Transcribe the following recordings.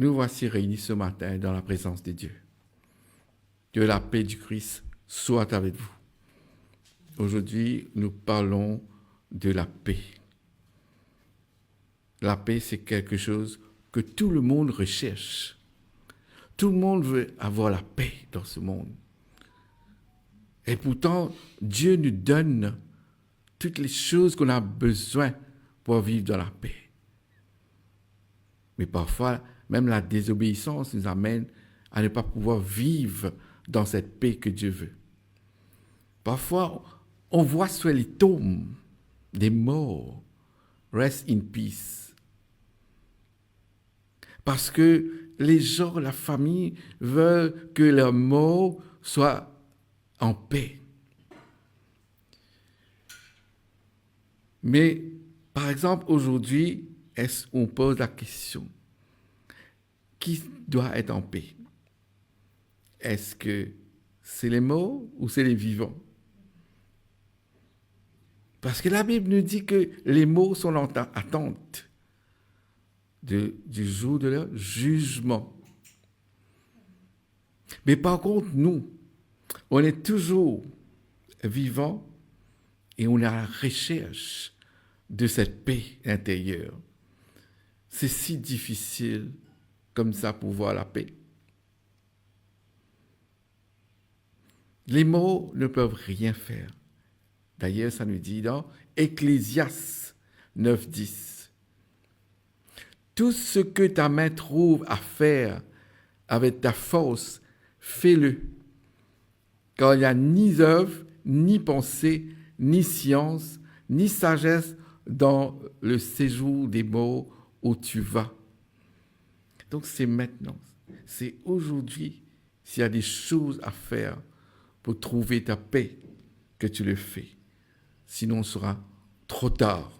nous voici réunis ce matin dans la présence de Dieu. Que la paix du Christ soit avec vous. Aujourd'hui, nous parlons de la paix. La paix, c'est quelque chose que tout le monde recherche. Tout le monde veut avoir la paix dans ce monde. Et pourtant, Dieu nous donne toutes les choses qu'on a besoin pour vivre dans la paix. Mais parfois, même la désobéissance nous amène à ne pas pouvoir vivre dans cette paix que Dieu veut. Parfois, on voit sur les tombes des morts, rest in peace. Parce que les gens, la famille, veulent que leurs morts soient en paix. Mais, par exemple, aujourd'hui, on pose la question, qui doit être en paix? Est-ce que c'est les morts ou c'est les vivants? Parce que la Bible nous dit que les morts sont en attente du jour de leur jugement. Mais par contre, nous, on est toujours vivants et on est à la recherche de cette paix intérieure. C'est si difficile comme ça pour voir la paix. Les morts ne peuvent rien faire. D'ailleurs, ça nous dit dans Ecclésiaste 9:10. Tout ce que ta main trouve à faire avec ta force, fais-le. Car il n'y a ni œuvre, ni pensée, ni science, ni sagesse dans le séjour des morts où tu vas. Donc c'est maintenant, c'est aujourd'hui, s'il y a des choses à faire pour trouver ta paix, que tu le fais. Sinon, ce sera trop tard.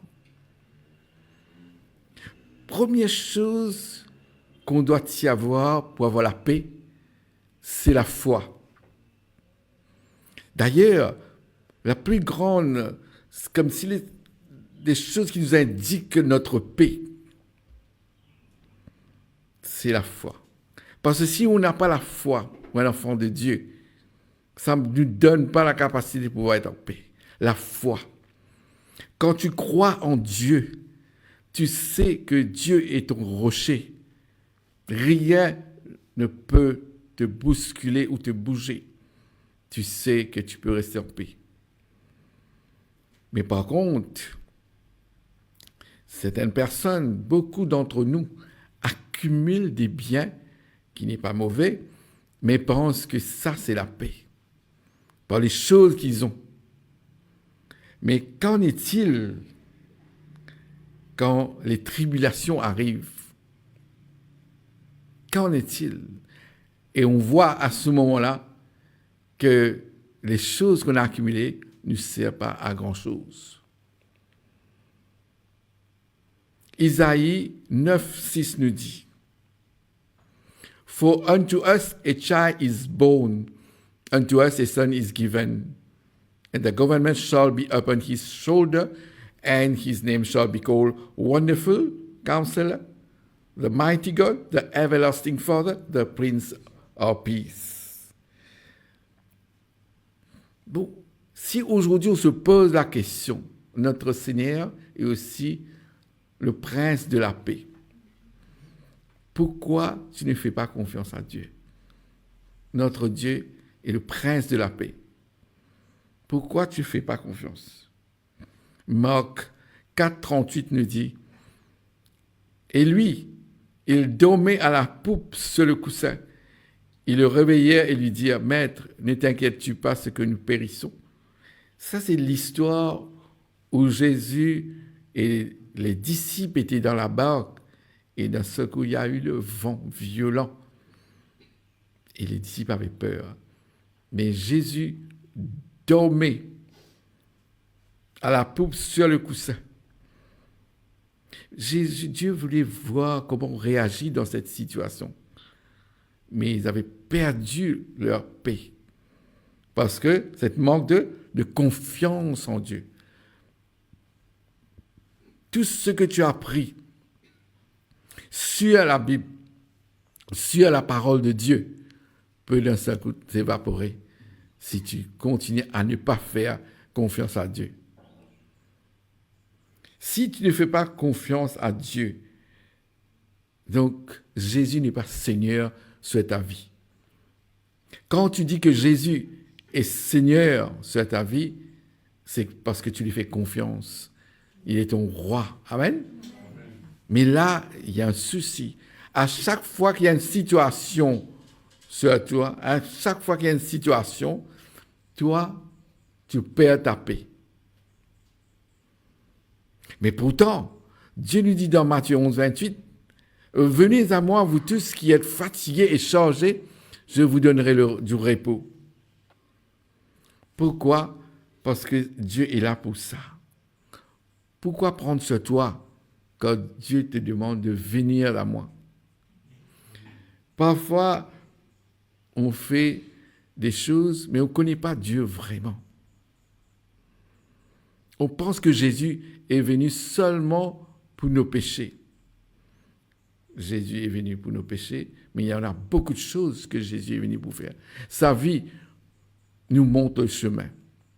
Première chose qu'on doit y avoir pour avoir la paix, c'est la foi. D'ailleurs, la plus grande, c'est comme si des choses qui nous indiquent notre paix, c'est la foi. Parce que si on n'a pas la foi, ou un enfant de Dieu, ça ne nous donne pas la capacité de pouvoir être en paix. La foi. Quand tu crois en Dieu, tu sais que Dieu est ton rocher. Rien ne peut te bousculer ou te bouger. Tu sais que tu peux rester en paix. Mais par contre, certaines personnes, beaucoup d'entre nous, accumulent des biens qui n'est pas mauvais, mais pensent que ça, c'est la paix. Par les choses qu'ils ont. Mais qu'en est-il quand les tribulations arrivent? Qu'en est-il? Et on voit à ce moment-là que les choses qu'on a accumulées ne servent pas à grand-chose. Isaïe 9:6 nous dit, For unto us a child is born, unto us a son is given, and the government shall be upon his shoulder, and his name shall be called Wonderful Counselor, the Mighty God, the Everlasting Father, the Prince of Peace. Bon, si aujourd'hui on se pose la question, notre Seigneur est aussi le Prince de la paix, pourquoi tu ne fais pas confiance à Dieu? Notre Dieu est le Prince de la paix. Pourquoi tu ne fais pas confiance? Marc 4:38 nous dit, et lui, il dormait à la poupe sur le coussin. Il le réveillait et lui dit, Maître, ne t'inquiètes-tu pas ce que nous périssons? Ça, c'est l'histoire où Jésus et les disciples étaient dans la barque et d'un seul coup, il y a eu le vent violent. Et les disciples avaient peur. Mais Jésus dormait à la poupe sur le coussin. Dieu voulait voir comment on réagit dans cette situation. Mais ils avaient perdu leur paix. Parce que cette manque de confiance en Dieu. Tout ce que tu as appris sur la Bible, sur la parole de Dieu peut d'un seul coup s'évaporer si tu continues à ne pas faire confiance à Dieu. Si tu ne fais pas confiance à Dieu, donc Jésus n'est pas Seigneur sur ta vie. Quand tu dis que Jésus est Seigneur sur ta vie, c'est parce que tu lui fais confiance. Il est ton roi. Amen. Mais là, il y a un souci. À chaque fois qu'il y a une situation sur toi, à chaque fois qu'il y a une situation, toi, tu perds ta paix. Mais pourtant, Dieu nous dit dans Matthieu 11, 28, « Venez à moi, vous tous qui êtes fatigués et chargés, je vous donnerai du repos. » Pourquoi? Parce que Dieu est là pour ça. Pourquoi prendre sur toi quand Dieu te demande de venir à moi? Parfois, on fait des choses, mais on ne connaît pas Dieu vraiment. On pense que Jésus est venu seulement pour nos péchés. Jésus est venu pour nos péchés, mais il y en a beaucoup de choses que Jésus est venu pour faire. Sa vie nous montre le chemin.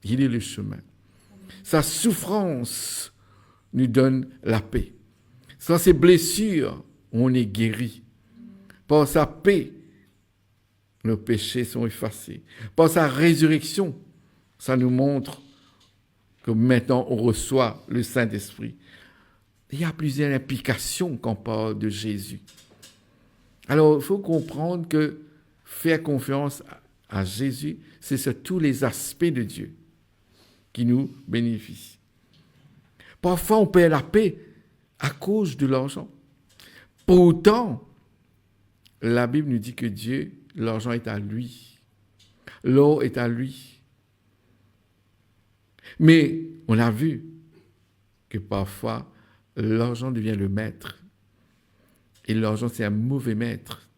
Il est le chemin. Sa souffrance nous donne la paix. Sans ses blessures, on est guéri. Par sa paix, nos péchés sont effacés. Par sa résurrection, ça nous montre que maintenant on reçoit le Saint-Esprit. Il y a plusieurs implications quand on parle de Jésus. Alors, il faut comprendre que faire confiance à Jésus, c'est sur tous les aspects de Dieu qui nous bénéficient. Parfois, on perd la paix à cause de l'argent. Pourtant, la Bible nous dit que Dieu, l'argent est à lui. L'or est à lui. Mais on a vu que parfois, l'argent devient le maître. Et l'argent, c'est un mauvais maître.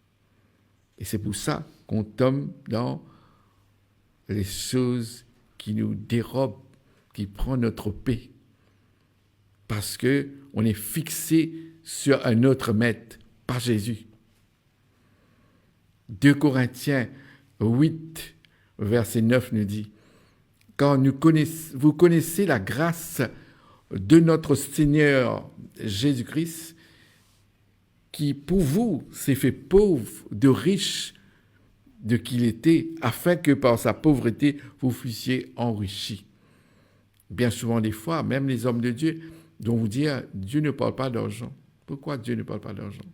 Et c'est pour ça qu'on tombe dans les choses qui nous dérobent, qui prennent notre paix. Parce qu'on est fixé sur un autre maître, pas Jésus. 2 Corinthiens 8, verset 9 nous dit, « Quand vous connaissez la grâce de notre Seigneur Jésus-Christ, qui pour vous s'est fait pauvre de riche de qu'il était, afin que par sa pauvreté, vous fussiez enrichis. » Bien souvent, des fois, même les hommes de Dieu vont vous dire, Dieu ne parle pas d'argent. Pourquoi Dieu ne parle pas d'argent?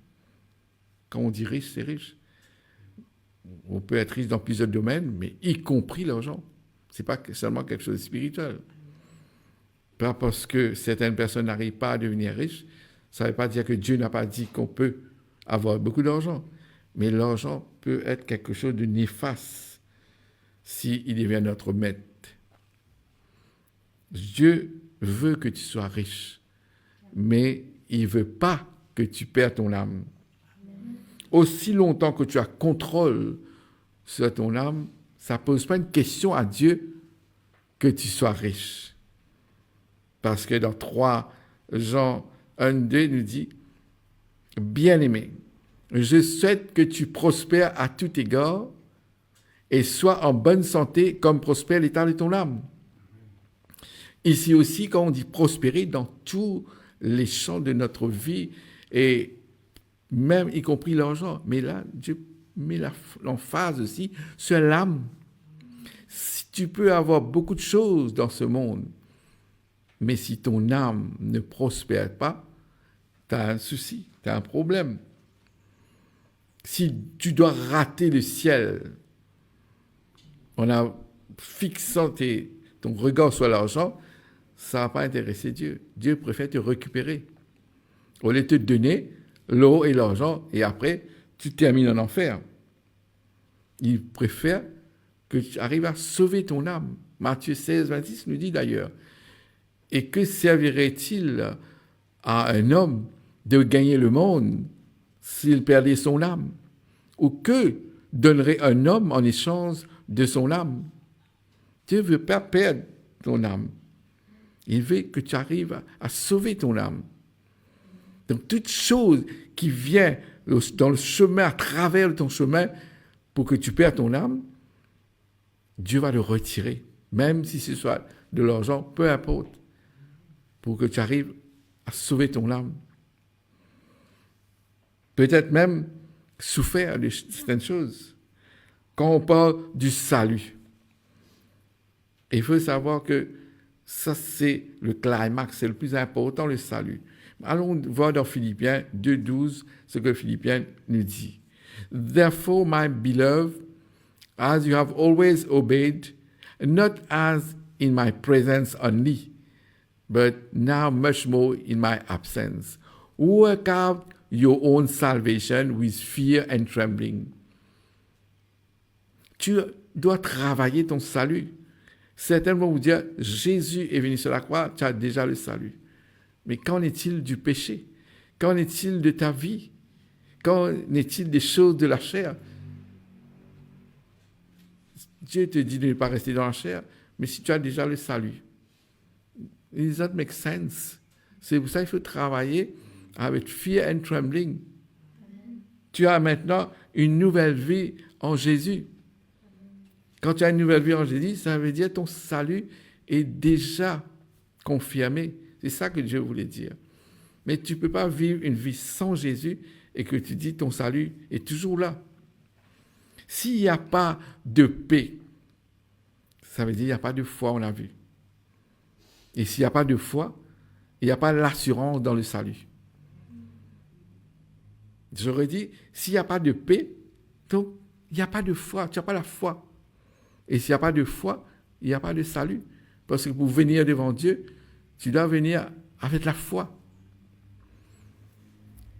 Quand on dit riche, c'est riche. On peut être riche dans plusieurs domaines, mais y compris l'argent. Ce n'est pas seulement quelque chose de spirituel. Pas parce que certaines personnes n'arrivent pas à devenir riches, ça ne veut pas dire que Dieu n'a pas dit qu'on peut avoir beaucoup d'argent. Mais l'argent peut être quelque chose de néfaste s'il devient notre maître. Dieu veut que tu sois riche, mais il ne veut pas que tu perdes ton âme. Aussi longtemps que tu as contrôle sur ton âme, ça ne pose pas une question à Dieu que tu sois riche. Parce que dans 3 Jean 1-2 nous dit, « Bien-aimé, je souhaite que tu prospères à tout égard et sois en bonne santé comme prospère l'état de ton âme. » Ici aussi, quand on dit prospérer dans tous les champs de notre vie, et même y compris l'argent, mais là, Dieu met l'emphase aussi sur l'âme. Si tu peux avoir beaucoup de choses dans ce monde, mais si ton âme ne prospère pas, tu as un souci, tu as un problème. Si tu dois rater le ciel, en fixant ton regard sur l'argent, ça ne va pas intéresser Dieu. Dieu préfère te récupérer. Au lieu de te donner l'eau et l'argent, et après, tu termines en enfer. Il préfère que tu arrives à sauver ton âme. Matthieu 16, 26 nous dit d'ailleurs, « Et que servirait-il à un homme de gagner le monde s'il perdait son âme? Ou que donnerait un homme en échange de son âme? » Dieu ne veut pas perdre ton âme. Il veut que tu arrives à sauver ton âme. Donc, toute chose qui vient dans le chemin, à travers ton chemin, pour que tu perds ton âme, Dieu va le retirer, même si ce soit de l'argent, peu importe, pour que tu arrives à sauver ton âme. Peut-être même souffrir de certaines choses. Quand on parle du salut, il faut savoir que ça, c'est le climax, c'est le plus important, le salut. Allons voir dans Philippiens 2:12 ce que Philippiens nous dit. Therefore, my beloved, as you have always obeyed, not as in my presence only, but now much more in my absence, work out your own salvation with fear and trembling. Tu dois travailler ton salut. Certains vont vous dire, Jésus est venu sur la croix, tu as déjà le salut. Mais qu'en est-il du péché? Qu'en est-il de ta vie? Qu'en est-il des choses de la chair? Dieu te dit de ne pas rester dans la chair, mais si tu as déjà le salut, it does not make sense. C'est pour ça qu'il faut travailler avec fear and trembling. Tu as maintenant une nouvelle vie en Jésus. Quand tu as une nouvelle vie en Jésus, ça veut dire que ton salut est déjà confirmé. C'est ça que Dieu voulait dire. Mais tu ne peux pas vivre une vie sans Jésus et que tu dis ton salut est toujours là. S'il n'y a pas de paix, ça veut dire qu'il n'y a pas de foi, on a vu. Et s'il n'y a pas de foi, il n'y a pas l'assurance dans le salut. J'aurais dit, s'il n'y a pas de paix, donc il n'y a pas de foi, tu n'as pas la foi. Et s'il n'y a pas de foi, il n'y a pas de salut. Parce que pour venir devant Dieu, tu dois venir avec la foi.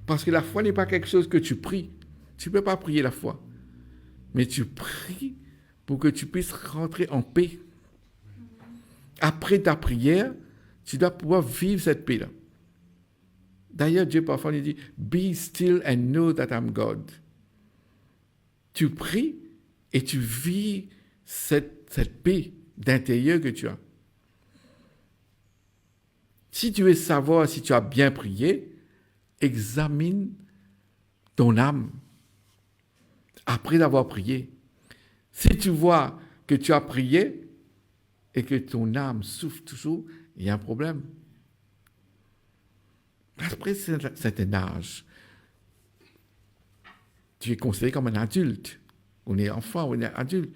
Parce que la foi n'est pas quelque chose que tu pries. Tu ne peux pas prier la foi. Mais tu pries pour que tu puisses rentrer en paix. Après ta prière, tu dois pouvoir vivre cette paix-là. D'ailleurs, Dieu parfois nous dit, « Be still and know that I'm God ». Tu pries et tu vis cette paix d'intérieur que tu as. Si tu veux savoir si tu as bien prié, examine ton âme après avoir prié. Si tu vois que tu as prié et que ton âme souffre toujours, il y a un problème. Après c'est un âge, tu es considéré comme un adulte. On est enfant, on est adulte.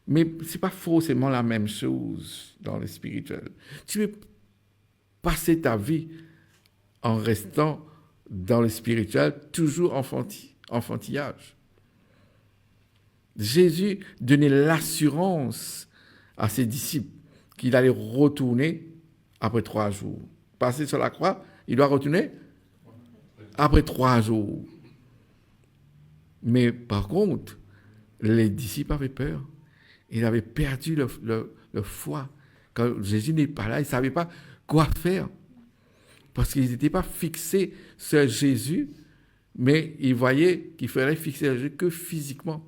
Mais ce n'est pas forcément la même chose dans le spirituel. Tu veux passer ta vie en restant dans le spirituel, toujours enfantillage. Jésus donnait l'assurance à ses disciples qu'il allait retourner après 3 jours. Passer sur la croix, il doit retourner après 3 jours. Mais par contre, les disciples avaient peur. Ils avaient perdu leur foi. Quand Jésus n'est pas là, ils ne savaient pas quoi faire. Parce qu'ils n'étaient pas fixés sur Jésus, mais ils voyaient qu'il fallait fixer Jésus que physiquement.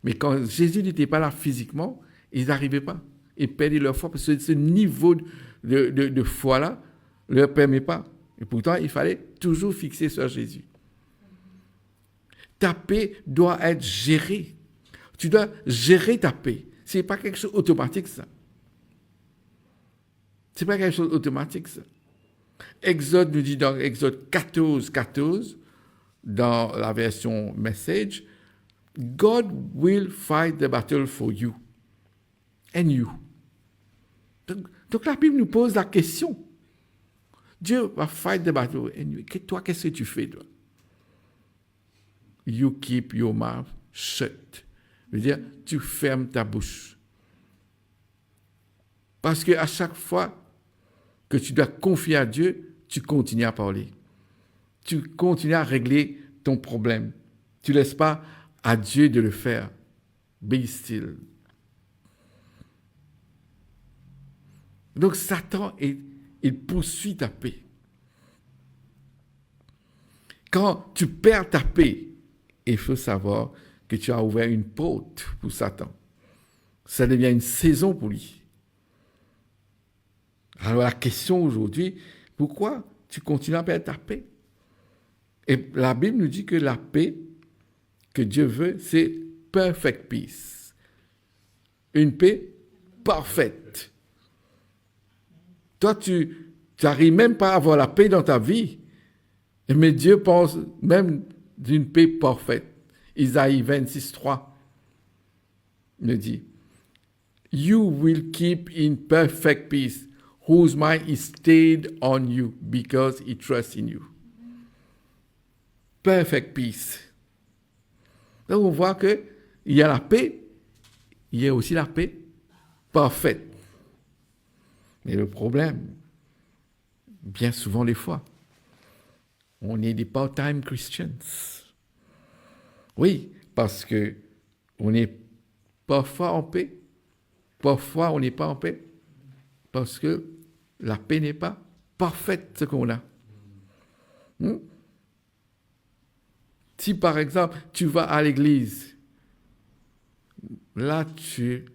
Mais quand Jésus n'était pas là physiquement, ils n'arrivaient pas. Ils perdaient leur foi parce que ce niveau de foi-là ne leur permet pas. Et pourtant, il fallait toujours fixer sur Jésus. Ta paix doit être gérée. Tu dois gérer ta paix. Ce n'est pas quelque chose d'automatique, ça. Ce n'est pas quelque chose d'automatique, ça. Exode nous dit dans Exode 14, dans la version Message, God will fight the battle for you and you. Donc la Bible nous pose la question. Dieu va fight the battle and you. Toi, qu'est-ce que tu fais, toi? You keep your mouth shut. Je veux dire, tu fermes ta bouche. Parce qu'à chaque fois que tu dois confier à Dieu, tu continues à parler. Tu continues à régler ton problème. Tu ne laisses pas à Dieu de le faire. Be still. Donc Satan, il poursuit ta paix. Quand tu perds ta paix, il faut savoir que tu as ouvert une porte pour Satan. Ça devient une saison pour lui. Alors la question aujourd'hui, pourquoi tu continues à perdre ta paix? Et la Bible nous dit que la paix que Dieu veut, c'est perfect peace. Une paix parfaite. Toi, tu n'arrives même pas à avoir la paix dans ta vie. Mais Dieu pense même d'une paix parfaite. Isaïe 26, 3 nous dit, You will keep in perfect peace, whose mind is stayed on you, because he trusts in you. Perfect peace. Donc on voit qu'il y a la paix, il y a aussi la paix parfaite. Mais le problème, bien souvent des fois, on est des part-time Christians. Oui, parce que on est parfois en paix, parfois on n'est pas en paix, parce que la paix n'est pas parfaite, ce qu'on a. Si par exemple, tu vas à l'église, là tu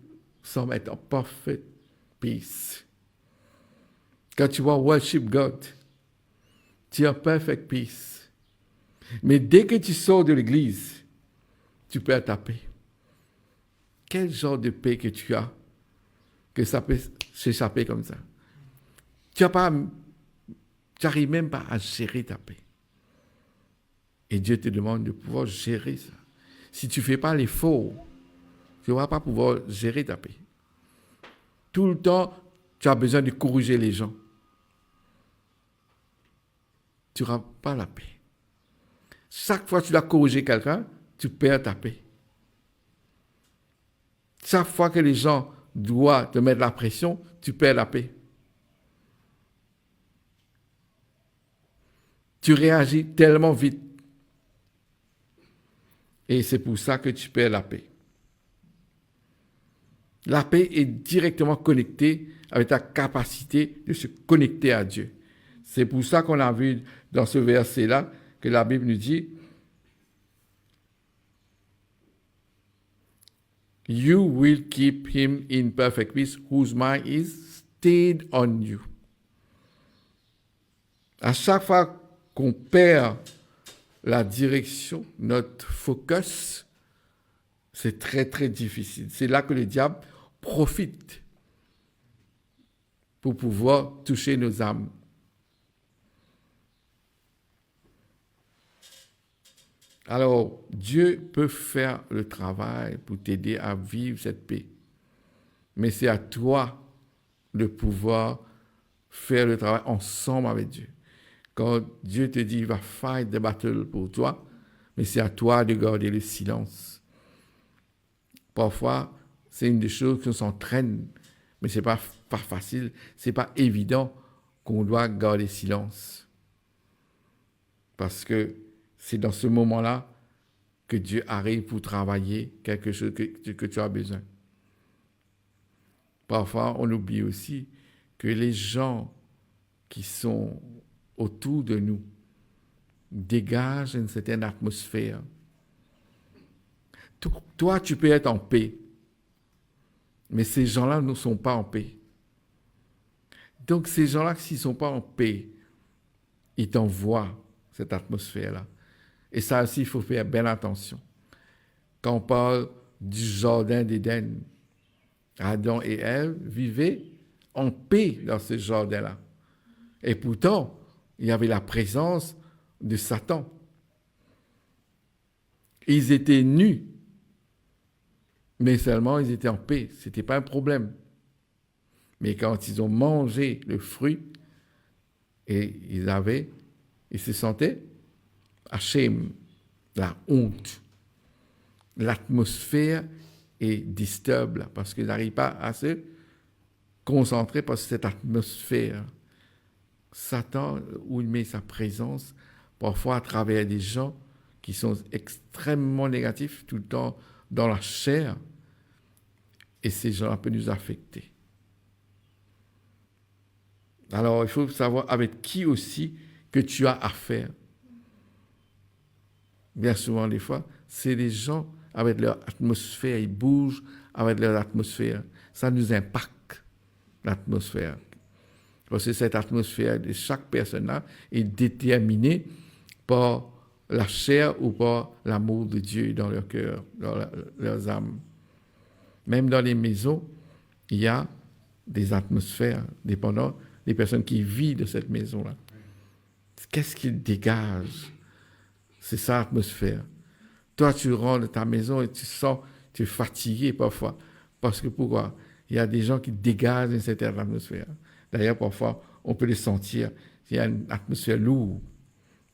sembles être en perfect peace. Quand tu vas worship God, tu es en perfect peace. Mais dès que tu sors de l'église, tu perds ta paix. Quel genre de paix que tu as, que ça peut s'échapper comme ça? Tu n'arrives même pas à gérer ta paix. Et Dieu te demande de pouvoir gérer ça. Si tu ne fais pas l'effort, tu ne vas pas pouvoir gérer ta paix. Tout le temps, tu as besoin de corriger les gens. Tu n'auras pas la paix. Chaque fois que tu dois corriger quelqu'un, tu perds ta paix. Chaque fois que les gens doivent te mettre la pression, tu perds la paix. Tu réagis tellement vite. Et c'est pour ça que tu perds la paix. La paix est directement connectée avec ta capacité de se connecter à Dieu. C'est pour ça qu'on a vu dans ce verset-là que la Bible nous dit You will keep him in perfect peace whose mind is stayed on you. À chaque fois qu'on perd la direction, notre focus, c'est très très difficile. C'est là que le diable profite pour pouvoir toucher nos âmes. Alors, Dieu peut faire le travail pour t'aider à vivre cette paix. Mais c'est à toi de pouvoir faire le travail ensemble avec Dieu. Quand Dieu te dit, il va fight the battle pour toi, mais c'est à toi de garder le silence. Parfois, c'est une des choses qu'on s'entraîne, mais ce n'est pas facile, ce n'est pas évident qu'on doit garder silence. Parce que c'est dans ce moment-là que Dieu arrive pour travailler quelque chose que tu as besoin. Parfois, on oublie aussi que les gens qui sont autour de nous dégagent une certaine atmosphère. Toi, tu peux être en paix, mais ces gens-là ne sont pas en paix. Donc, ces gens-là, s'ils ne sont pas en paix, ils t'envoient cette atmosphère-là. Et ça aussi, il faut faire bien attention. Quand on parle du jardin d'Éden, Adam et Ève vivaient en paix dans ce jardin-là. Et pourtant, il y avait la présence de Satan. Ils étaient nus, mais seulement ils étaient en paix. Ce n'était pas un problème. Mais quand ils ont mangé le fruit, et ils se sentaient ashamed, la honte. L'atmosphère est disturbe parce qu'ils n'arrivent pas à se concentrer par cette atmosphère. Satan, où il met sa présence, parfois à travers des gens qui sont extrêmement négatifs, tout le temps dans la chair, et ces gens-là peuvent nous affecter. Alors, il faut savoir avec qui aussi que tu as affaire. Bien souvent, des fois, c'est les gens avec leur atmosphère, ils bougent avec leur atmosphère. Ça nous impacte, l'atmosphère. Parce que cette atmosphère de chaque personne-là est déterminée par la chair ou par l'amour de Dieu dans leur cœur, dans leurs âmes. Même dans les maisons, il y a des atmosphères dépendant des personnes qui vivent de cette maison-là. Qu'est-ce qu'ils dégagent? C'est ça l'atmosphère. Toi, tu rentres de ta maison et tu sens, tu es fatigué parfois. Parce que pourquoi? Il y a des gens qui dégagent une certaine atmosphère. D'ailleurs, parfois, on peut les sentir. Il y a une atmosphère lourde.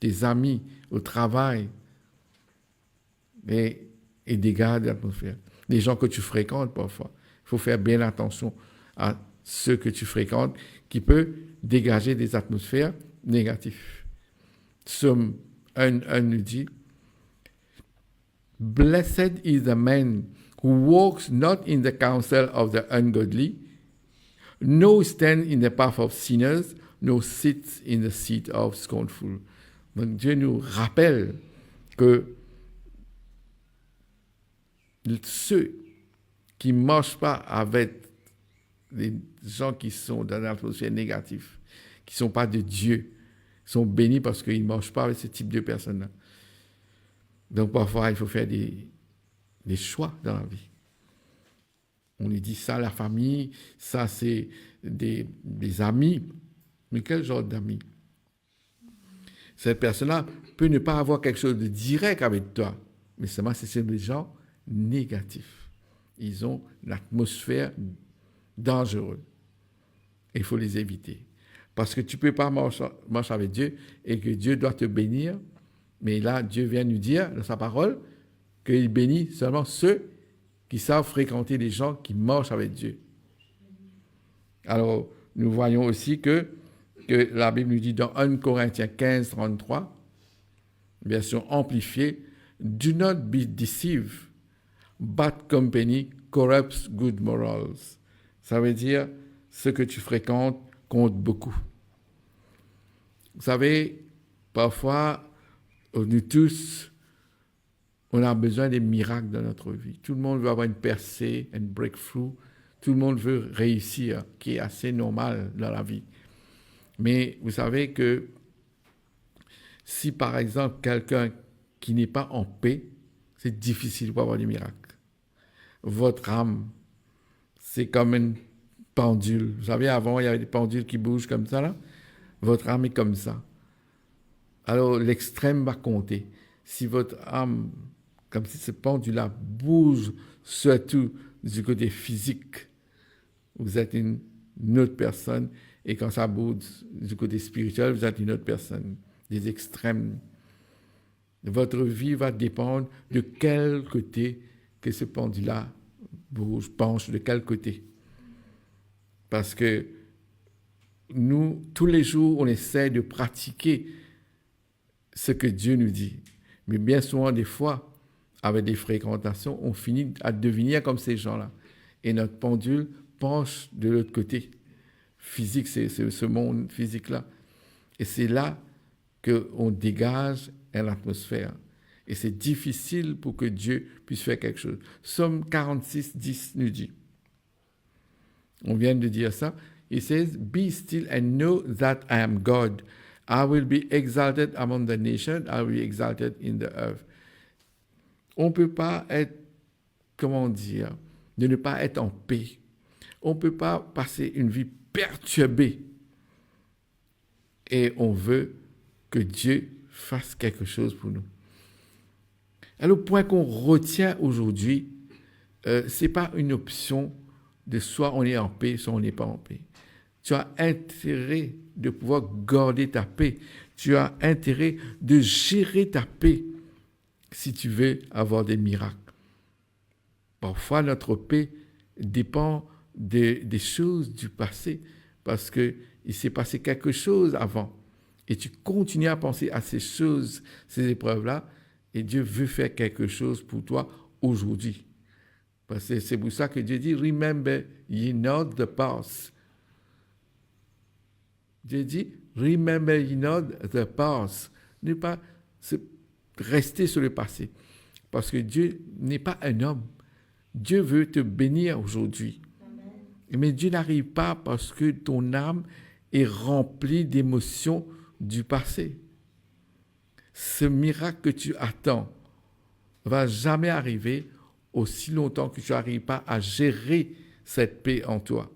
Des amis au travail. Et dégagent l'atmosphère. Les gens que tu fréquentes parfois. Il faut faire bien attention à ceux que tu fréquentes qui peuvent dégager des atmosphères négatives. Psaume 1 nous dit, Blessed is the man who walks not in the counsel of the ungodly, no stands in the path of sinners, no sits in the seat of scornful. Donc Dieu nous rappelle que ceux qui ne marchent pas avec les gens qui sont dans l'atmosphère négative, qui ne sont pas de Dieu, sont bénis parce qu'ils ne marchent pas avec ce type de personnes-là. Donc parfois, il faut faire des choix dans la vie. On lui dit ça, la famille, ça c'est des amis. Mais quel genre d'amis? Cette personne-là peut ne pas avoir quelque chose de direct avec toi, mais seulement c'est des gens négatifs. Ils ont une atmosphère dangereuse. Il faut les éviter. Parce que tu ne peux pas marcher avec Dieu et que Dieu doit te bénir. Mais là, Dieu vient nous dire dans sa parole qu'il bénit seulement ceux qui savent fréquenter les gens qui marchent avec Dieu. Alors, nous voyons aussi que la Bible nous dit dans 1 Corinthiens 15, 33, version amplifiée, Do not be deceived, bad company corrupts good morals. Ça veut dire, ce que tu fréquentes compte beaucoup. Vous savez, parfois, nous tous, on a besoin des miracles dans notre vie. Tout le monde veut avoir une percée, une breakthrough. Tout le monde veut réussir, qui est assez normal dans la vie. Mais vous savez que si, par exemple, quelqu'un qui n'est pas en paix, c'est difficile pour avoir des miracles. Votre âme, c'est comme une pendule. Vous savez, avant, il y avait des pendules qui bougent comme ça, là. Votre âme est comme ça. Alors, l'extrême va compter. Si votre âme, comme si ce pendule-là bouge, surtout du côté physique, vous êtes une autre personne. Et quand ça bouge du côté spirituel, vous êtes une autre personne. Des extrêmes. Votre vie va dépendre de quel côté que ce pendule-là bouge, penche, de quel côté. Parce que nous, tous les jours, on essaie de pratiquer ce que Dieu nous dit. Mais bien souvent, des fois, avec des fréquentations, on finit à devenir comme ces gens-là. Et notre pendule penche de l'autre côté. Physique, c'est ce monde physique-là. Et c'est là qu'on dégage une atmosphère. Et c'est difficile pour que Dieu puisse faire quelque chose. Psaume 46, 10 nous dit, on vient de dire ça, it says, Be still and know that I am God. I will be exalted among the nations, I will be exalted in the earth. On ne peut pas être, comment dire, de ne pas être en paix. On ne peut pas passer une vie perturbée. Et on veut que Dieu fasse quelque chose pour nous. Alors, le point qu'on retient aujourd'hui, ce n'est pas une option de soit on est en paix, soit on n'est pas en paix. Tu as intérêt de pouvoir garder ta paix. Tu as intérêt de gérer ta paix si tu veux avoir des miracles. Parfois, notre paix dépend des choses du passé parce qu'il s'est passé quelque chose avant. Et tu continues à penser à ces choses, ces épreuves-là, et Dieu veut faire quelque chose pour toi aujourd'hui. Parce que c'est pour ça que Dieu dit, Remember ye not the past. Dieu dit, Remember ye not the past. Ne pas rester sur le passé. Parce que Dieu n'est pas un homme. Dieu veut te bénir aujourd'hui. Amen. Mais Dieu n'arrive pas parce que ton âme est remplie d'émotions du passé. ce miracle que tu attends ne va jamais arriver aussi longtemps que tu n'arrives pas à gérer cette paix en toi.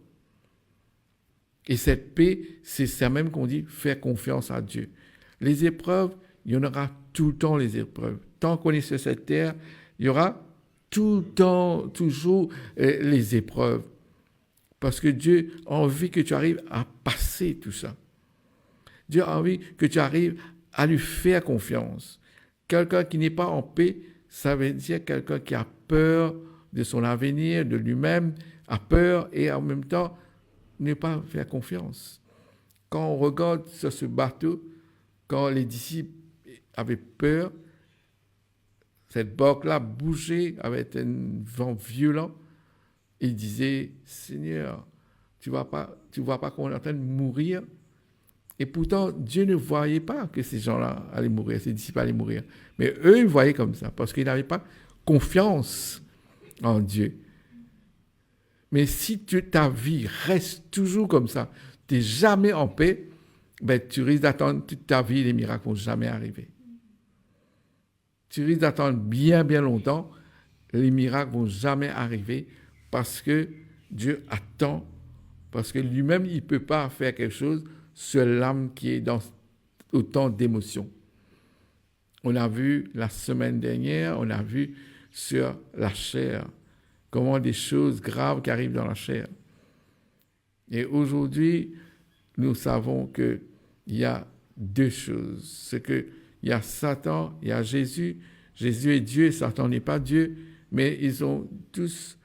Et cette paix, c'est ça même qu'on dit, faire confiance à Dieu. Les épreuves, il y en aura tout le temps les épreuves. Tant qu'on est sur cette terre, il y aura tout le temps, toujours les épreuves. Parce que Dieu a envie que tu arrives à passer tout ça. Dieu a envie que tu arrives à lui faire confiance. Quelqu'un qui n'est pas en paix, ça veut dire quelqu'un qui a peur de son avenir, de lui-même, a peur et en même temps ne pas faire confiance. Quand on regarde sur ce bateau, quand les disciples avaient peur, cette barque-là bougeait avec un vent violent, ils disaient, Seigneur, tu vois pas qu'on est en train de mourir? Et pourtant, Dieu ne voyait pas que ces gens-là allaient mourir, ces disciples allaient mourir. Mais eux, ils voyaient comme ça, parce qu'ils n'avaient pas confiance en Dieu. Mais si ta vie reste toujours comme ça, tu n'es jamais en paix, ben, tu risques d'attendre toute ta vie, les miracles ne vont jamais arriver. Tu risques d'attendre bien, bien longtemps, les miracles ne vont jamais arriver parce que Dieu attend, parce que lui-même, il ne peut pas faire quelque chose sur l'âme qui est dans autant d'émotions. On a vu la semaine dernière, on a vu sur la chair, comment des choses graves qui arrivent dans la chair. Et aujourd'hui, nous savons qu'il y a deux choses. C'est qu'il y a Satan, il y a Jésus. Jésus est Dieu, Satan n'est pas Dieu, mais ils ont tous,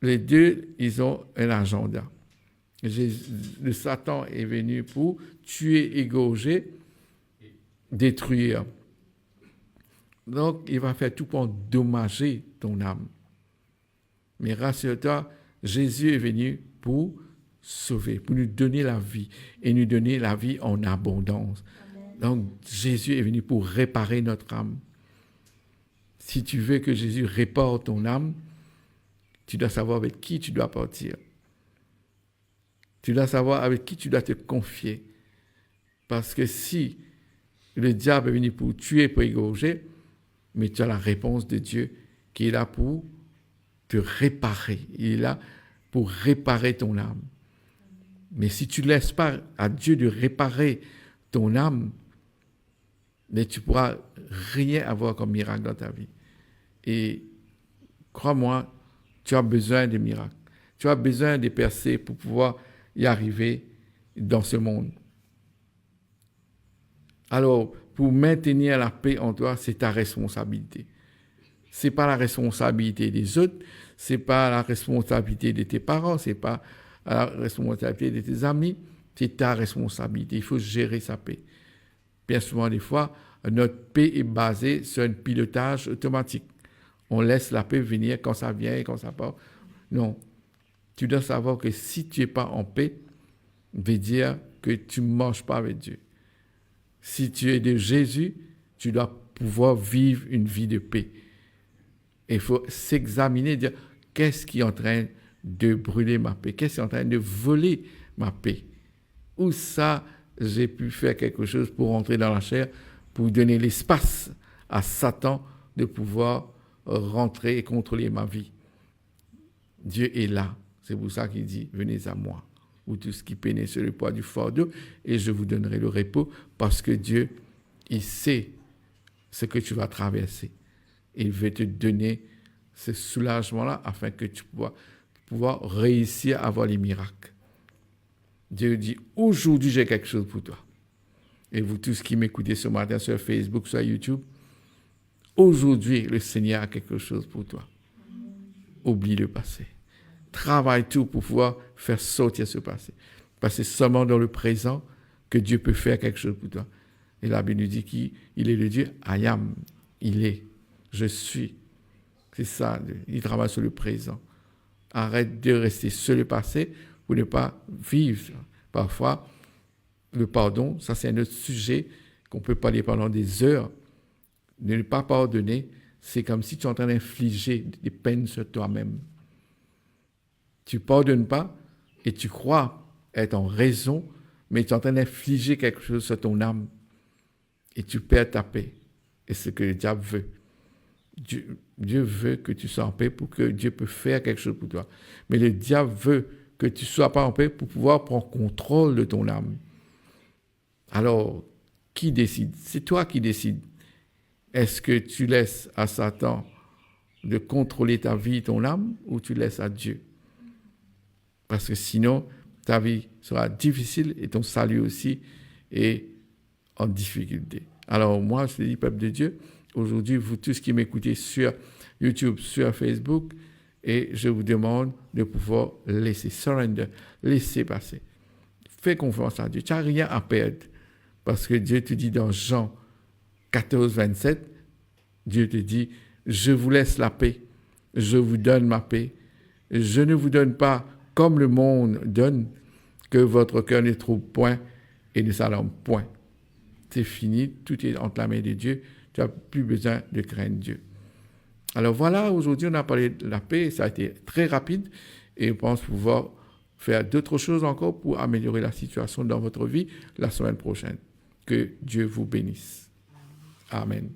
les deux, ils ont un agenda. Le Satan est venu pour tuer, égorger, détruire. Donc, il va faire tout pour endommager ton âme. Mais rassure-toi, Jésus est venu pour sauver, pour nous donner la vie et nous donner la vie en abondance. Amen. Donc, Jésus est venu pour réparer notre âme. Si tu veux que Jésus répare ton âme, tu dois savoir avec qui tu dois partir. Tu dois savoir avec qui tu dois te confier. Parce que si le diable est venu pour tuer, pour égorger, mais tu as la réponse de Dieu qui est là pour te réparer. Il est là pour réparer ton âme. Mais si tu ne laisses pas à Dieu de réparer ton âme, mais tu ne pourras rien avoir comme miracle dans ta vie. Et crois-moi, tu as besoin de miracles. Tu as besoin de percer pour pouvoir y arriver dans ce monde. Alors, pour maintenir la paix en toi, c'est ta responsabilité. Ce n'est pas la responsabilité des autres, ce n'est pas la responsabilité de tes parents, ce n'est pas la responsabilité de tes amis, c'est ta responsabilité. Il faut gérer sa paix. Bien souvent, des fois, notre paix est basée sur un pilotage automatique. On laisse la paix venir quand ça vient et quand ça part. Non. Tu dois savoir que si tu n'es pas en paix, veut dire que tu ne marches pas avec Dieu. Si tu es de Jésus, tu dois pouvoir vivre une vie de paix. Il faut s'examiner, dire qu'est-ce qui est en train de brûler ma paix, qu'est-ce qui est en train de voler ma paix. Où ça, j'ai pu faire quelque chose pour entrer dans la chair, pour donner l'espace à Satan de pouvoir rentrer et contrôler ma vie. Dieu est là. C'est pour ça qu'il dit, venez à moi, vous tous qui peinez sur le poids du fardeau, et je vous donnerai le repos, parce que Dieu, il sait ce que tu vas traverser. Il veut te donner ce soulagement-là afin que tu puisses pouvoir réussir à avoir les miracles. Dieu dit, aujourd'hui, j'ai quelque chose pour toi. Et vous tous qui m'écoutez ce matin sur Facebook, sur YouTube, aujourd'hui, le Seigneur a quelque chose pour toi. Oublie le passé. Travaille tout pour pouvoir faire sortir ce passé. Parce que c'est seulement dans le présent que Dieu peut faire quelque chose pour toi. Et la Bible nous dit qu'il est le Dieu, I am, il est, je suis. C'est ça, il travaille sur le présent. Arrête de rester sur le passé pour ne pas vivre. Parfois, le pardon, ça c'est un autre sujet qu'on peut parler pendant des heures. De ne pas pardonner, c'est comme si tu es en train d'infliger des peines sur toi-même. Tu ne pardonnes pas et tu crois être en raison, mais tu es en train d'infliger quelque chose sur ton âme. et tu perds ta paix. Et c'est ce que le diable veut. Dieu veut que tu sois en paix pour que Dieu puisse faire quelque chose pour toi. Mais le diable veut que tu ne sois pas en paix pour pouvoir prendre contrôle de ton âme. Alors, qui décide? C'est toi qui décides. Est-ce que tu laisses à Satan de contrôler ta vie, ton âme, ou tu laisses à Dieu? Parce que sinon, ta vie sera difficile et ton salut aussi est en difficulté. Alors moi, je te dis, peuple de Dieu, aujourd'hui, vous tous qui m'écoutez sur YouTube, sur Facebook, et je vous demande de pouvoir laisser, surrender, laisser passer. Fais confiance à Dieu. Tu n'as rien à perdre. Parce que Dieu te dit dans Jean 14, 27, Dieu te dit, je vous laisse la paix, je vous donne ma paix. Je ne vous donne pas comme le monde donne, que votre cœur ne trouble point et ne s'alarme point. C'est fini, tout est entre la main de Dieu, tu n'as plus besoin de craindre Dieu. Alors voilà, aujourd'hui on a parlé de la paix, ça a été très rapide et je pense pouvoir faire d'autres choses encore pour améliorer la situation dans votre vie la semaine prochaine. Que Dieu vous bénisse. Amen.